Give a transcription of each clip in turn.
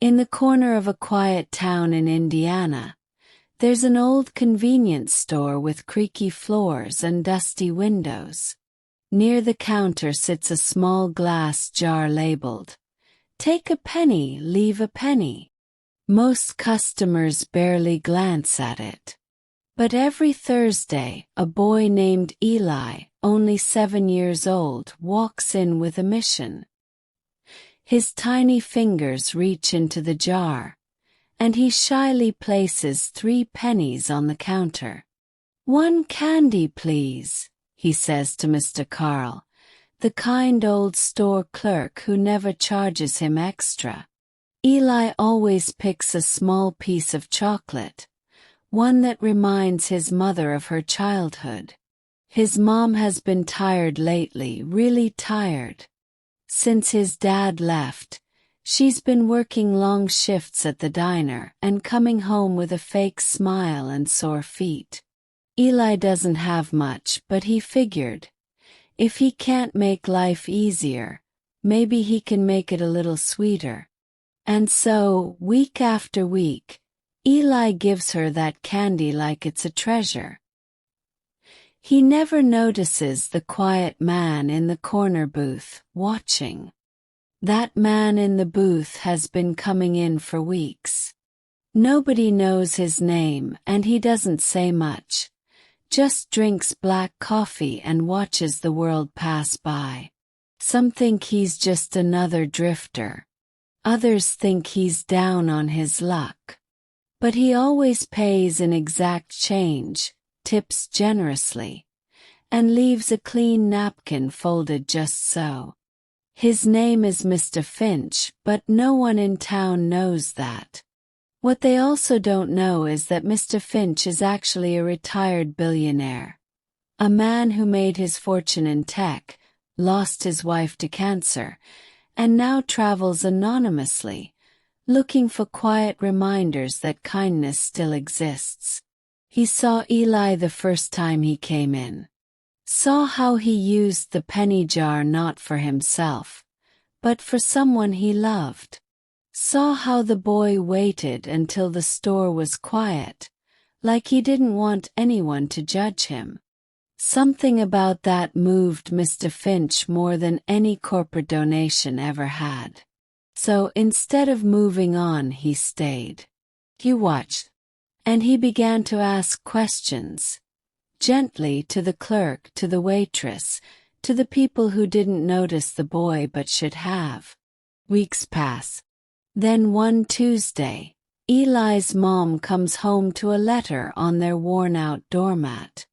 In the corner of a quiet town in Indiana, there's an old convenience store with creaky floors and dusty windows. Near the counter sits a small glass jar labeled, "Take a penny, leave a penny." Most customers barely glance at it. But every Thursday, a boy named Eli, only 7 years old, walks in with a mission. His tiny fingers reach into the jar, and he shyly places 3 pennies on the counter. "One candy, please," he says to Mr. Carl, the kind old store clerk who never charges him extra. Eli always picks a small piece of chocolate, one that reminds his mother of her childhood. His mom has been tired lately, really tired. Since his dad left, she's been working long shifts at the diner and coming home with a fake smile and sore feet. Eli doesn't have much, but he figured, if he can't make life easier, maybe he can make it a little sweeter. And so, week after week, Eli gives her that candy like it's a treasure. He never notices the quiet man in the corner booth, watching. That man in the booth has been coming in for weeks. Nobody knows his name and he doesn't say much, just drinks black coffee and watches the world pass by. Some think he's just another drifter. Others think he's down on his luck. But he always pays in exact change, tips generously, and leaves a clean napkin folded just so. His name is Mr. Finch, but no one in town knows that. What they also don't know is that Mr. Finch is actually a retired billionaire. A man who made his fortune in tech, lost his wife to cancer, and now travels anonymously, looking for quiet reminders that kindness still exists. He saw Eli the first time he came in. Saw how he used the penny jar not for himself, but for someone he loved. Saw how the boy waited until the store was quiet, like he didn't want anyone to judge him. Something about that moved Mr. Finch more than any corporate donation ever had. So instead of moving on, he stayed. He watched. And he began to ask questions. Gently, to the clerk, to the waitress, to the people who didn't notice the boy but should have. Weeks pass. Then one Tuesday, Eli's mom comes home to a letter on their worn-out doormat.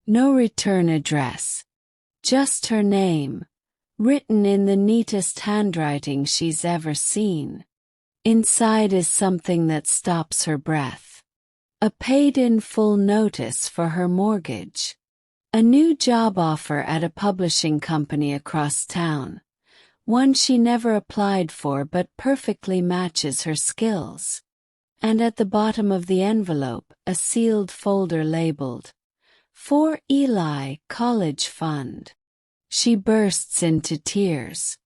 No return address. Just her name, written in the neatest handwriting she's ever seen. Inside is something that stops her breath. A paid-in-full notice for her mortgage. A new job offer at a publishing company across town. One she never applied for but perfectly matches her skills. And at the bottom of the envelope, a sealed folder labeled, "For Eli, College Fund." She bursts into tears.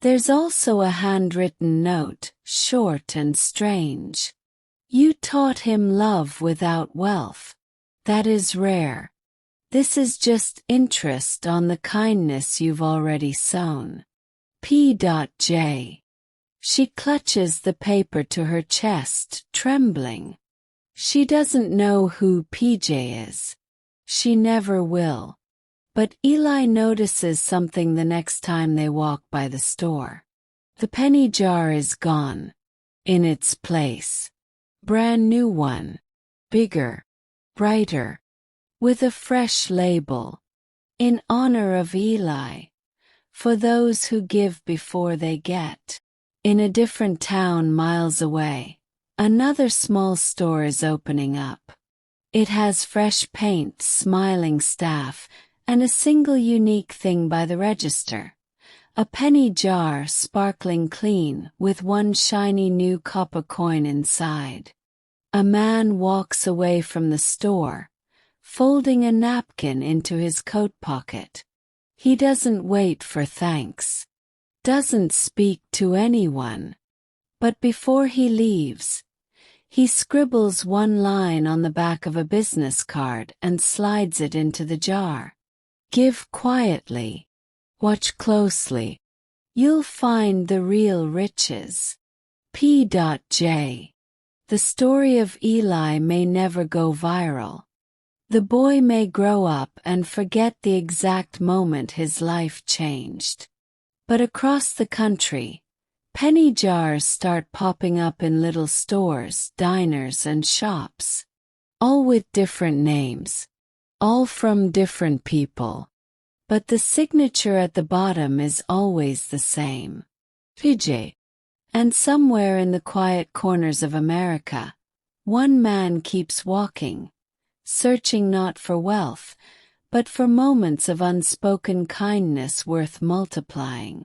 There's also a handwritten note, short and strange. "You taught him love without wealth. That is rare. This is just interest on the kindness you've already sown. P.J." She clutches the paper to her chest, trembling. She doesn't know who PJ is. She never will. But Eli notices something the next time they walk by the store. The penny jar is gone. In its place, brand new one, bigger, brighter, with a fresh label, "In honor of Eli, for those who give before they get." In a different town miles away, another small store is opening up. It has fresh paint, smiling staff, and a single unique thing by the register. A penny jar sparkling clean with one shiny new copper coin inside. A man walks away from the store, folding a napkin into his coat pocket. He doesn't wait for thanks. Doesn't speak to anyone. But before he leaves, he scribbles one line on the back of a business card and slides it into the jar. Give quietly. Watch closely. You'll find the real riches. P.J. The story of Eli may never go viral. The boy may grow up and forget the exact moment his life changed. But across the country, penny jars start popping up in little stores, diners, and shops. All with different names. All from different people. But the signature at the bottom is always the same. PJ. And somewhere in the quiet corners of America, one man keeps walking, searching not for wealth, but for moments of unspoken kindness worth multiplying.